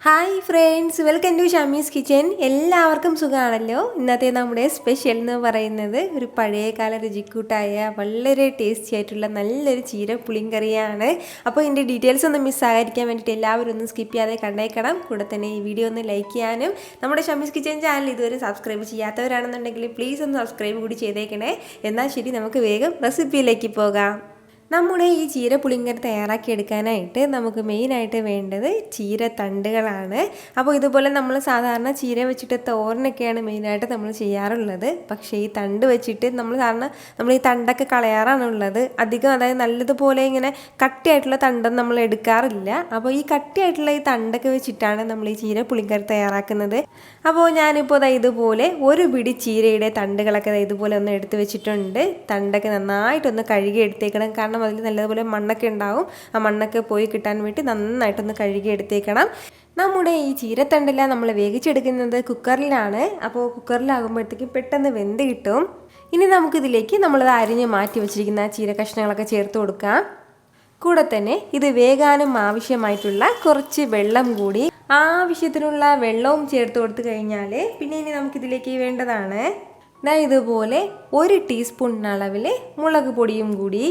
Hi friends, welcome to Shami's kitchen. എല്ലാവർക്കും സുഖമാണല്ലോ. ഇന്നത്തെ നമ്മുടെ സ്പെഷ്യൽ എന്ന് പറയുന്നത് ഒരു പഴയകാല രുചിക്കൂട്ടായ വളരെ ടേസ്റ്റി ആയിട്ടുള്ള നല്ലൊരു ചീര പുളിങ്കറിയാണ്. അപ്പോൾ ഇതിൻ്റെ ഡീറ്റെയിൽസ് ഒന്നും മിസ്സാകാതിരിക്കാൻ വേണ്ടിയിട്ട് എല്ലാവരും ഒന്നും സ്കിപ്പ് ചെയ്യാതെ കണ്ടേക്കണം. കൂടെ തന്നെ ഈ വീഡിയോ ഒന്ന് ലൈക്ക് ചെയ്യാനും നമ്മുടെ ഷമീസ് കിച്ചൻ ചാനൽ ഇതുവരെ സബ്സ്ക്രൈബ് ചെയ്യാത്തവരാണെന്നുണ്ടെങ്കിൽ പ്ലീസ് ഒന്ന് സബ്സ്ക്രൈബ് കൂടി ചെയ്തേക്കണേ. എന്നാൽ ശരി, നമുക്ക് വേഗം റെസിപ്പിയിലേക്ക് പോകാം. നമ്മുടെ ഈ ചീര പുളിങ്കറി തയ്യാറാക്കിയെടുക്കാനായിട്ട് നമുക്ക് മെയിനായിട്ട് വേണ്ടത് ചീര തണ്ടുകളാണ്. അപ്പോൾ ഇതുപോലെ നമ്മൾ സാധാരണ ചീര വെച്ചിട്ട് തോരനൊക്കെയാണ് മെയിനായിട്ട് നമ്മൾ ചെയ്യാറുള്ളത്. പക്ഷേ ഈ തണ്ട് വെച്ചിട്ട് നമ്മൾ ഈ തണ്ടൊക്കെ കളയാറാണുള്ളത് അധികം. അതായത് നല്ലതുപോലെ ഇങ്ങനെ കട്ടിയായിട്ടുള്ള തണ്ടൊന്നും നമ്മൾ എടുക്കാറില്ല. അപ്പോൾ ഈ കട്ടിയായിട്ടുള്ള ഈ തണ്ടൊക്കെ വെച്ചിട്ടാണ് നമ്മൾ ഈ ചീര പുളിങ്കറി തയ്യാറാക്കുന്നത്. അപ്പോൾ ഞാനിപ്പോൾ ഇതുപോലെ ഒരു പിടി ചീരയുടെ തണ്ടുകളൊക്കെ ഇതുപോലെ ഒന്ന് എടുത്ത് വെച്ചിട്ടുണ്ട്. തണ്ടൊക്കെ നന്നായിട്ടൊന്ന് കഴുകി എടുത്തേക്കണം. കാരണം അതിൽ നല്ലതുപോലെ മണ്ണൊക്കെ ഉണ്ടാവും. ആ മണ്ണൊക്കെ പോയി കിട്ടാൻ വേണ്ടി നന്നായിട്ടൊന്ന് കഴുകി എടുത്തേക്കണം. നമ്മുടെ ഈ ചീരത്തണ്ടെല്ലാം നമ്മൾ വേവിച്ചെടുക്കുന്നത് കുക്കറിലാണ്. അപ്പോൾ കുക്കറിലാകുമ്പോഴത്തേക്ക് പെട്ടെന്ന് വെന്ത് കിട്ടും. ഇനി നമുക്കിതിലേക്ക് നമ്മളത് അരിഞ്ഞ് മാറ്റി വെച്ചിരിക്കുന്ന ചീര കഷ്ണങ്ങളൊക്കെ ചേർത്ത് കൊടുക്കാം. കൂടെ തന്നെ ഇത് വേകാനും ആവശ്യമായിട്ടുള്ള കുറച്ച് വെള്ളം കൂടി ആവശ്യത്തിനുള്ള വെള്ളവും ചേർത്ത് കൊടുത്തു കഴിഞ്ഞാൽ പിന്നെ ഇനി നമുക്കിതിലേക്ക് വേണ്ടതാണ് ഇതുപോലെ 1 ടീസ്പൂൺ അളവിൽ മുളക് പൊടിയും കൂടി,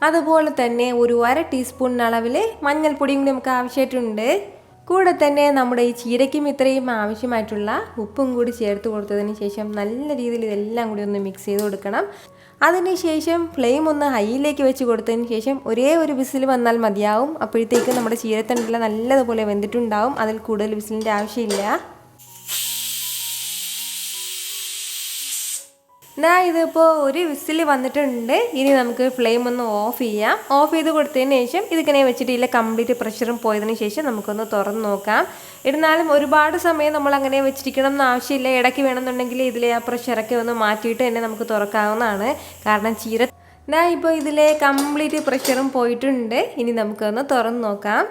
അതുപോലെ തന്നെ ഒരു 1/2 ടീസ്പൂൺ അളവിൽ മഞ്ഞൾപ്പൊടിയും കൂടി നമുക്ക് ആവശ്യമായിട്ടുണ്ട്. കൂടെ തന്നെ നമ്മുടെ ഈ ചീരയ്ക്കും ഇത്രയും ആവശ്യമായിട്ടുള്ള ഉപ്പും കൂടി ചേർത്ത് കൊടുത്തതിന് ശേഷം നല്ല രീതിയിൽ ഇതെല്ലാം കൂടി ഒന്ന് മിക്സ് ചെയ്ത് കൊടുക്കണം. അതിനുശേഷം ഫ്ലെയിം ഒന്ന് ഹൈയിലേക്ക് വെച്ച് കൊടുത്തതിന് ശേഷം ഒരേ ഒരു വിസിൽ വന്നാൽ മതിയാവും. അപ്പോഴത്തേക്ക് നമ്മുടെ ചീരത്തണ്ടെല്ലാം നല്ലതുപോലെ വെന്തിട്ടുണ്ടാവും. അതിൽ കൂടുതൽ വിസിലിൻ്റെ ആവശ്യമില്ല. ഇതിപ്പോൾ ഒരു വിസിൽ വന്നിട്ടുണ്ട്. ഇനി നമുക്ക് ഫ്ലെയിം ഒന്ന് ഓഫ് ചെയ്യാം. ഓഫ് ചെയ്ത് കൊടുത്തതിന് ശേഷം ഇതിങ്ങനെ വെച്ചിട്ട് കംപ്ലീറ്റ് പ്രഷറും പോയതിന് ശേഷം നമുക്കൊന്ന് തുറന്ന് നോക്കാം. എന്നാലും ഒരുപാട് സമയം നമ്മൾ അങ്ങനെ വെച്ചിരിക്കണം എന്ന് ആവശ്യമില്ല. ഇടയ്ക്ക് വേണമെന്നുണ്ടെങ്കിൽ ഇതിലെ ആ പ്രഷറൊക്കെ ഒന്ന് മാറ്റിയിട്ട് തന്നെ നമുക്ക് തുറക്കാവുന്നതാണ്. കാരണം ചീര ഇപ്പോൾ ഇതിലെ കംപ്ലീറ്റ് പ്രഷറും പോയിട്ടുണ്ട്. ഇനി നമുക്കൊന്ന് തുറന്ന് നോക്കാം.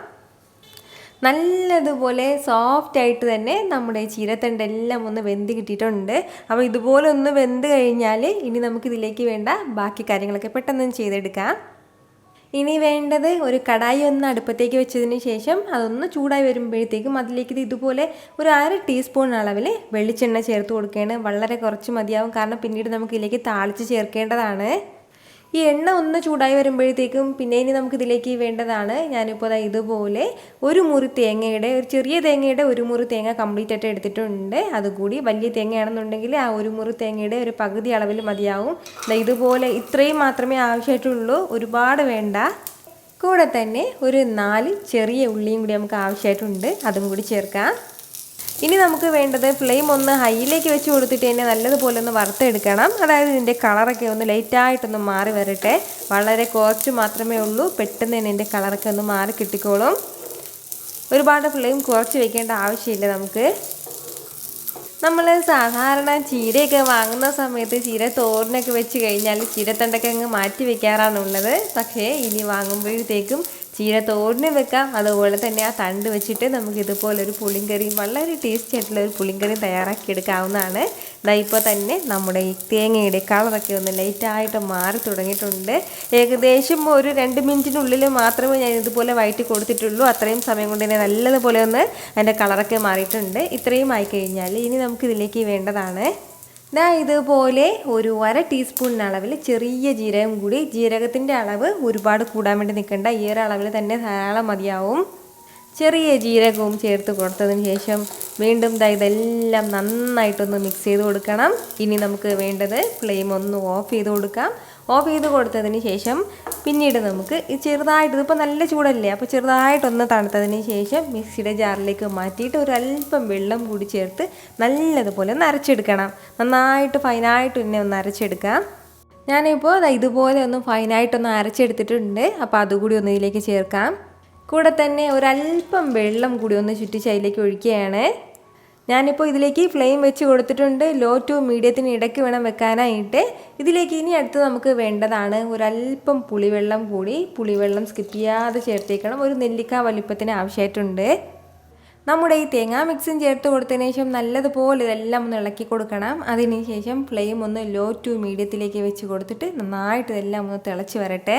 നല്ലതുപോലെ സോഫ്റ്റായിട്ട് തന്നെ നമ്മുടെ ചീരത്തണ്ടെല്ലാം ഒന്ന് വെന്ത് കിട്ടിയിട്ടുണ്ട്. അപ്പോൾ ഇതുപോലെ ഒന്ന് വെന്ത് കഴിഞ്ഞാൽ ഇനി നമുക്കിതിലേക്ക് വേണ്ട ബാക്കി കാര്യങ്ങളൊക്കെ പെട്ടെന്ന് ചെയ്തെടുക്കാം. ഇനി വേണ്ടത് ഒരു കടായി ഒന്ന് അടുപ്പത്തേക്ക് വെച്ചതിന് ശേഷം അതൊന്ന് ചൂടായി വരുമ്പോഴത്തേക്കും അതിലേക്ക് ഇതുപോലെ ഒരു 1/2 ടീസ്പൂൺ അളവിൽ വെളിച്ചെണ്ണ ചേർത്ത് കൊടുക്കുകയാണ്. വളരെ കുറച്ച് മതിയാവും. കാരണം പിന്നീട് നമുക്ക് ഇതിലേക്ക് താളിച്ച് ചേർക്കേണ്ടതാണ്. ഈ എണ്ണ ഒന്ന് ചൂടായി വരുമ്പോഴത്തേക്കും പിന്നെ ഇനി നമുക്കിതിലേക്ക് വേണ്ടതാണ് ഞാനിപ്പോൾ ഇതുപോലെ ഒരു ചെറിയ തേങ്ങയുടെ ഒരു മുറി തേങ്ങ കംപ്ലീറ്റ് ആയിട്ട് എടുത്തിട്ടുണ്ട്. അതുകൂടി വലിയ തേങ്ങയാണെന്നുണ്ടെങ്കിൽ ആ ഒരു മുറി തേങ്ങയുടെ ഒരു പകുതി അളവിൽ മതിയാവും. ഇതുപോലെ ഇത്രയും മാത്രമേ ആവശ്യമായിട്ടുള്ളൂ, ഒരുപാട് വേണ്ട. കൂടെ തന്നെ ഒരു 4 ചെറിയ ഉള്ളിയും കൂടി നമുക്ക് ആവശ്യമായിട്ടുണ്ട്. അതും കൂടി ചേർക്കാം. ഇനി നമുക്ക് വേണ്ടത് ഫ്ലെയിം ഒന്ന് ഹൈയിലേക്ക് വെച്ച് കൊടുത്തിട്ട് തന്നെ നല്ലതുപോലെ ഒന്ന് വറുത്തെടുക്കണം. അതായത് ഇതിൻ്റെ കളറൊക്കെ ഒന്ന് ലൈറ്റായിട്ടൊന്ന് മാറി വരട്ടെ. വളരെ കുറച്ച് മാത്രമേ ഉള്ളൂ. പെട്ടെന്ന് തന്നെ ഇതിൻ്റെ കളറൊക്കെ ഒന്ന് മാറി കിട്ടിക്കോളും. ഒരുപാട് ഫ്ലെയിം കുറച്ച് വെക്കേണ്ട ആവശ്യമില്ല. നമ്മൾ സാധാരണ ചീരയൊക്കെ വാങ്ങുന്ന സമയത്ത് ചീര തോരനൊക്കെ വെച്ച് കഴിഞ്ഞാൽ ചീരത്തണ്ടൊക്കെ അങ്ങ് മാറ്റി വെക്കാറാണുള്ളത്. പക്ഷേ ഇനി വാങ്ങുമ്പോഴത്തേക്കും ചീര തോരന് വെക്കാം. അതുപോലെ തന്നെ ആ തണ്ട് വെച്ചിട്ട് നമുക്ക് ഇതുപോലൊരു പുളിങ്കറിയും വളരെ ടേസ്റ്റി ആയിട്ടുള്ള ഒരു പുളിങ്കറിയും തയ്യാറാക്കിയെടുക്കാവുന്നതാണ്. ഇപ്പോൾ തന്നെ നമ്മുടെ ഈ തേങ്ങയുടെ കളറൊക്കെ ഒന്ന് ലൈറ്റായിട്ട് മാറി തുടങ്ങിയിട്ടുണ്ട്. ഏകദേശം ഒരു 2 മിനിറ്റിനുള്ളിൽ മാത്രമേ ഞാൻ ഇതുപോലെ വഴറ്റി കൊടുത്തിട്ടുള്ളൂ. അത്രയും സമയം കൊണ്ട് തന്നെ നല്ലതുപോലെ ഒന്ന് അതിൻ്റെ കളറൊക്കെ മാറിയിട്ടുണ്ട്. ഇത്രയും ആയിക്കഴിഞ്ഞാൽ ഇനി നമുക്കിതിലേക്ക് വേണ്ടതാണ് ഇതുപോലെ ഒരു 1/2 ടീസ്പൂൺ അളവിൽ ചെറിയ ജീരകം കൂടി. ജീരകത്തിൻ്റെ അളവ് ഒരുപാട് കൂടാൻ വേണ്ടി നിൽക്കണ്ട. ഈ ഒരു അളവിൽ തന്നെ ധാരാളം മതിയാവും. ചെറിയ ജീരകവും ചേർത്ത് കൊടുത്തതിന് ശേഷം വീണ്ടും ഇതെല്ലാം നന്നായിട്ടൊന്ന് മിക്സ് ചെയ്ത് കൊടുക്കണം. ഇനി നമുക്ക് വേണ്ടത് ഫ്ലെയിം ഒന്ന് ഓഫ് ചെയ്ത് കൊടുക്കാം. ഓഫ് ചെയ്ത് കൊടുത്തതിന് ശേഷം പിന്നീട് നമുക്ക് ചെറുതായിട്ട് ഇതിപ്പോൾ നല്ല ചൂടല്ലേ, അപ്പോൾ ചെറുതായിട്ടൊന്ന് തണുത്തതിന് ശേഷം മിക്സിയുടെ ജാറിലേക്ക് മാറ്റിയിട്ട് ഒരല്പം വെള്ളം കൂടി ചേർത്ത് നല്ലതുപോലെ ഒന്ന് അരച്ചെടുക്കണം. നന്നായിട്ട് ഫൈനായിട്ട് തന്നെ ഒന്ന് അരച്ചെടുക്കാം. ഞാനിപ്പോൾ ഇതുപോലെ ഒന്ന് ഫൈനായിട്ടൊന്ന് അരച്ചെടുത്തിട്ടുണ്ട്. അപ്പോൾ അതുകൂടി ഒന്ന് ഇതിലേക്ക് ചേർക്കാം. കൂടെ തന്നെ ഒരല്പം വെള്ളം കൂടി ഒന്ന് ചുറ്റിച്ച് അതിലേക്ക് ഒഴിക്കുകയാണ്. ഞാനിപ്പോൾ ഇതിലേക്ക് ഫ്ലെയിം വെച്ച് കൊടുത്തിട്ടുണ്ട്. ലോ ടു മീഡിയത്തിന് ഇടയ്ക്ക് വേണം വെക്കാനായിട്ട്. ഇതിലേക്ക് ഇനി അടുത്ത് നമുക്ക് വേണ്ടതാണ് ഒരല്പം പുളിവെള്ളം കൂടി. പുളിവെള്ളം സ്കിപ്പ് ചെയ്യാതെ ചേർത്തേക്കണം. ഒരു നെല്ലിക്ക വലിപ്പത്തിന് ആവശ്യമായിട്ടുണ്ട്. നമ്മുടെ ഈ തേങ്ങാ മിക്സും ചേർത്ത് കൊടുത്തതിന് ശേഷം നല്ലതുപോലെ ഇതെല്ലാം ഒന്ന് ഇളക്കി കൊടുക്കണം. അതിന് ശേഷം ഫ്ലെയിം ഒന്ന് ലോ ടു മീഡിയത്തിലേക്ക് വെച്ച് കൊടുത്തിട്ട് നന്നായിട്ട് ഇതെല്ലാം ഒന്ന് തിളച്ച് വരട്ടെ.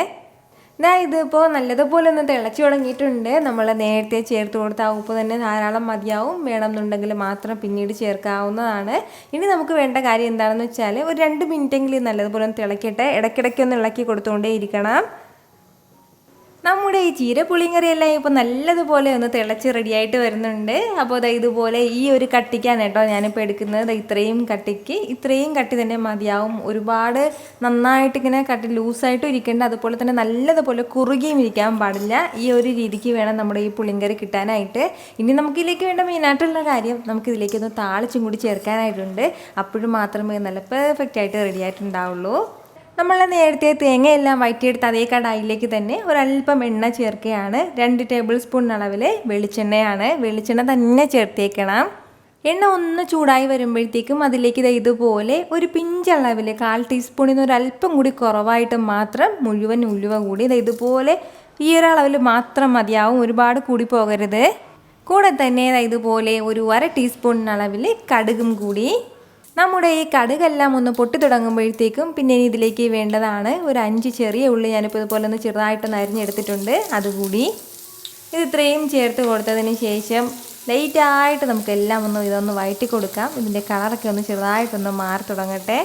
ഇതിപ്പോൾ നല്ലതുപോലെ ഒന്ന് തിളച്ചു തുടങ്ങിയിട്ടുണ്ട്. നമ്മൾ നേരത്തെ ചേർത്ത് കൊടുത്ത ആ ഉപ്പ് തന്നെ ധാരാളം മതിയാവും. വേണമെന്നുണ്ടെങ്കിൽ മാത്രം പിന്നീട് ചേർക്കാവുന്നതാണ്. ഇനി നമുക്ക് വേണ്ട കാര്യം എന്താണെന്ന് വെച്ചാൽ ഒരു 2 മിനിറ്റെങ്കിലും നല്ലതുപോലെ ഒന്ന് തിളക്കട്ടെ. ഇടയ്ക്കിടയ്ക്കൊന്ന് ഇളക്കി കൊടുത്തുകൊണ്ടേ ഇരിക്കണം. നമ്മുടെ ഈ ചീര പുളിങ്കറിയെല്ലാം ഇപ്പോൾ നല്ലതുപോലെ ഒന്ന് തിളച്ച് റെഡിയായിട്ട് വരുന്നുണ്ട്. അപ്പോൾ ഇതുപോലെ ഈ ഒരു കട്ടിക്കാണ് കേട്ടോ ഞാനിപ്പോൾ എടുക്കുന്നത്. ഇത്രയും കട്ടിക്ക് ഇത്രയും കട്ടി തന്നെ മതിയാവും. ഒരുപാട് നന്നായിട്ട് ഇങ്ങനെ കട്ടി ലൂസായിട്ടും ഇരിക്കേണ്ട, അതുപോലെ തന്നെ നല്ലതുപോലെ കുറുകിയും ഇരിക്കാൻ പാടില്ല. ഈ ഒരു രീതിക്ക് വേണം നമ്മുടെ ഈ പുളിങ്കറി കിട്ടാനായിട്ട്. ഇനി നമുക്കിതിലേക്ക് വേണ്ട മെയിനായിട്ടുള്ള കാര്യം, നമുക്കിതിലേക്കൊന്ന് താളിച്ചും കൂടി ചേർക്കാനായിട്ടുണ്ട്. അപ്പോഴും മാത്രമേ നല്ല പെർഫെക്റ്റ് ആയിട്ട് റെഡി ആയിട്ടുണ്ടാവുള്ളൂ. നമ്മൾ നേരത്തെ തേങ്ങയെല്ലാം വഴറ്റിയെടുത്ത് അതേ കടായിലേക്ക് തന്നെ ഒരല്പം എണ്ണ ചേർക്കുകയാണ്. 2 ടേബിൾ സ്പൂൺ അളവിൽ വെളിച്ചെണ്ണയാണ്. വെളിച്ചെണ്ണ തന്നെ ചേർത്തേക്കണം. എണ്ണ ഒന്ന് ചൂടായി വരുമ്പോഴത്തേക്കും അതിലേക്ക് ഇതുപോലെ ഒരു പിഞ്ചളവിൽ 1/4 ടീസ്പൂണിൽ നിന്ന് ഒരല്പം കൂടി കുറവായിട്ട് മാത്രം മുഴുവൻ ഉലുവ കൂടി ഇതുപോലെ ഈ ഒരളവിൽ മാത്രം മതിയാവും. ഒരുപാട് കൂടി പോകരുത്. കൂടെ തന്നെ ഇതുപോലെ ഒരു 1/2 ടീസ്പൂൺ അളവിൽ കടുകും കൂടി. നമ്മുടെ ഈ കടുകെല്ലാം ഒന്ന് പൊട്ടി തുടങ്ങുമ്പോഴത്തേക്കും പിന്നെ ഇതിലേക്ക് വേണ്ടതാണ് ഒരു 5 ചെറിയ ഉള്ളി. ഞാനിപ്പോൾ ഇതുപോലെ ഒന്ന് ചെറുതായിട്ടൊന്ന് അരിഞ്ഞെടുത്തിട്ടുണ്ട്. അതുകൂടി ഇത്രയും ചേർത്ത് കൊടുത്തതിന് ശേഷം ലൈറ്റായിട്ട് നമുക്കെല്ലാം ഇതൊന്ന് വഴറ്റി കൊടുക്കാം. ഇതിൻ്റെ കളറൊക്കെ ഒന്ന് ചെറുതായിട്ടൊന്ന് മാറി തുടങ്ങട്ടെ.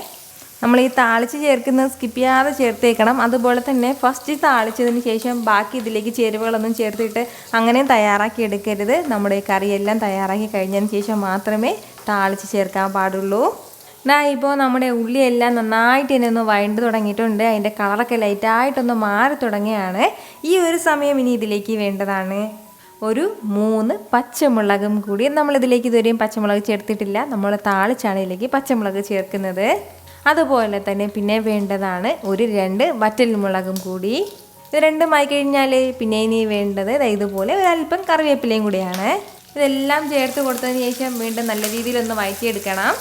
നമ്മൾ ഈ താളിച്ച് ചേർക്കുന്നത് സ്കിപ്പ് ചെയ്യാതെ ചേർത്തേക്കണം. അതുപോലെ തന്നെ ഫസ്റ്റ് താളിച്ചതിന് ശേഷം ബാക്കി ഇതിലേക്ക് ചേരുവകളൊന്നും ചേർത്തിട്ട് അങ്ങനെ തയ്യാറാക്കി എടുക്കരുത്. നമ്മുടെ കറിയെല്ലാം തയ്യാറാക്കി കഴിഞ്ഞതിന് ശേഷം മാത്രമേ താളിച്ച് ചേർക്കാൻ പാടുള്ളൂ. ഇപ്പോൾ നമ്മുടെ ഉള്ളിയെല്ലാം നന്നായിട്ട് തന്നെ ഒന്ന് വഴണ്ട് തുടങ്ങിയിട്ടുണ്ട്. അതിൻ്റെ കളറൊക്കെ ലൈറ്റായിട്ടൊന്ന് മാറി തുടങ്ങിയാണ്. ഈ ഒരു സമയം ഇനി ഇതിലേക്ക് വേണ്ടതാണ് ഒരു 3 പച്ചമുളകും കൂടി. നമ്മളിതിലേക്ക് ഇതുവരെയും പച്ചമുളക് ചേർത്തിട്ടില്ല. നമ്മൾ താളിച്ചാണ് ഇതിലേക്ക് പച്ചമുളക് ചേർക്കുന്നത്. അതുപോലെ തന്നെ പിന്നെ വേണ്ടതാണ് ഒരു 2 വറ്റൽമുളകും കൂടി. ഇത് രണ്ടുമായി കഴിഞ്ഞാൽ പിന്നെ ഇനി വേണ്ടത് ഇതുപോലെ ഒരല്പം കറിവേപ്പിലയും കൂടിയാണ്. ഇതെല്ലാം ചേർത്ത് കൊടുത്തതിന് ശേഷം വീണ്ടും നല്ല രീതിയിലൊന്ന് വഴറ്റിയെടുക്കണം.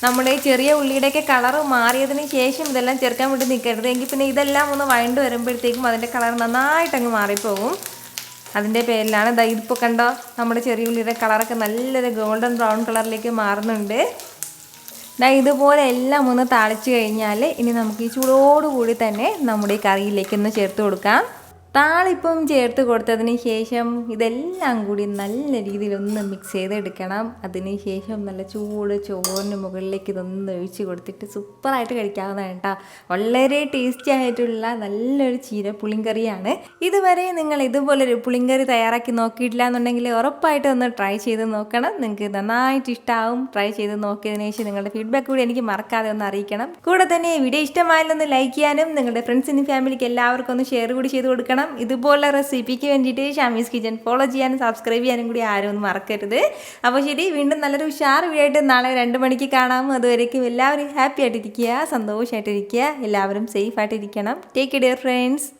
നമ്മുടെ ചെറിയ ഉള്ളിയുടെയൊക്കെ കളറ് മാറിയതിന് ശേഷം ഇതെല്ലാം ചേർക്കാൻ വേണ്ടി നിൽക്കരുത്. എങ്കിൽ പിന്നെ ഇതെല്ലാം ഒന്ന് വഴണ്ട് വരുമ്പോഴത്തേക്കും അതിൻ്റെ കളർ നന്നായിട്ടങ്ങ് മാറിപ്പോകും. അതിൻ്റെ പേരിലാണ് ഇതിപ്പോൾ കണ്ടോ നമ്മുടെ ചെറിയ ഉള്ളിയുടെ കളറൊക്കെ നല്ലൊരു ഗോൾഡൻ ബ്രൗൺ കളറിലേക്ക് മാറുന്നുണ്ട്. ഇതുപോലെ എല്ലാം ഒന്ന് താളിച്ച് കഴിഞ്ഞാൽ ഇനി നമുക്ക് ഈ ചൂടോടുകൂടി തന്നെ നമ്മുടെ ഈ കറിയിലേക്കൊന്ന് ചേർത്ത് കൊടുക്കാം. താളിപ്പം ചേർത്ത് കൊടുത്തതിന് ശേഷം ഇതെല്ലാം കൂടി നല്ല രീതിയിലൊന്ന് മിക്സ് ചെയ്തെടുക്കണം. അതിന് ശേഷം നല്ല ചൂട് ചോറിന് മുകളിലേക്ക് ഇതൊന്ന് ഒഴിച്ച് കൊടുത്തിട്ട് സൂപ്പറായിട്ട് കഴിക്കാവുന്നതാണ് കേട്ടോ. വളരെ ടേസ്റ്റി ആയിട്ടുള്ള നല്ലൊരു ചീര പുളിങ്കറിയാണ്. ഇതുവരെ നിങ്ങൾ ഇതുപോലൊരു പുളിങ്കറി തയ്യാറാക്കി നോക്കിയിട്ടില്ല എന്നുണ്ടെങ്കിൽ ഉറപ്പായിട്ട് ഒന്ന് ട്രൈ ചെയ്ത് നോക്കണം. നിങ്ങൾക്ക് നന്നായിട്ട് ഇഷ്ടമാവും. ട്രൈ ചെയ്ത് നോക്കിയതിന് ശേഷം നിങ്ങളുടെ ഫീഡ്ബാക്ക് കൂടി എനിക്ക് മറക്കാതെ ഒന്ന് അറിയിക്കണം. കൂടെ തന്നെ വീഡിയോ ഇഷ്ടമായാലൊന്ന് ലൈക്ക് ചെയ്യാനും നിങ്ങളുടെ ഫ്രണ്ട്സിനും ഫാമിലിക്ക് എല്ലാവർക്കും ഒന്ന് ഷെയർ കൂടി ചെയ്ത് കൊടുക്കണം. ഇതുപോലെ റെസിപ്പിക്ക് വേണ്ടിയിട്ട് ഷാമീസ് കിച്ചൻ ഫോളോ ചെയ്യാനും സബ്സ്ക്രൈബ് ചെയ്യാനും കൂടി ആരും ഒന്നും മറക്കരുത്. അപ്പോൾ ശരി, വീണ്ടും നല്ലൊരു ഉഷാർ വീഡിയോ ആയിട്ട് നാളെ 2 മണിക്ക് കാണാം. അതുവരേക്കും എല്ലാവരും ഹാപ്പി ആയിട്ടിരിക്കുക, സന്തോഷമായിട്ടിരിക്കുക, എല്ലാവരും സേഫ് ആയിട്ടിരിക്കണം. Take care friends.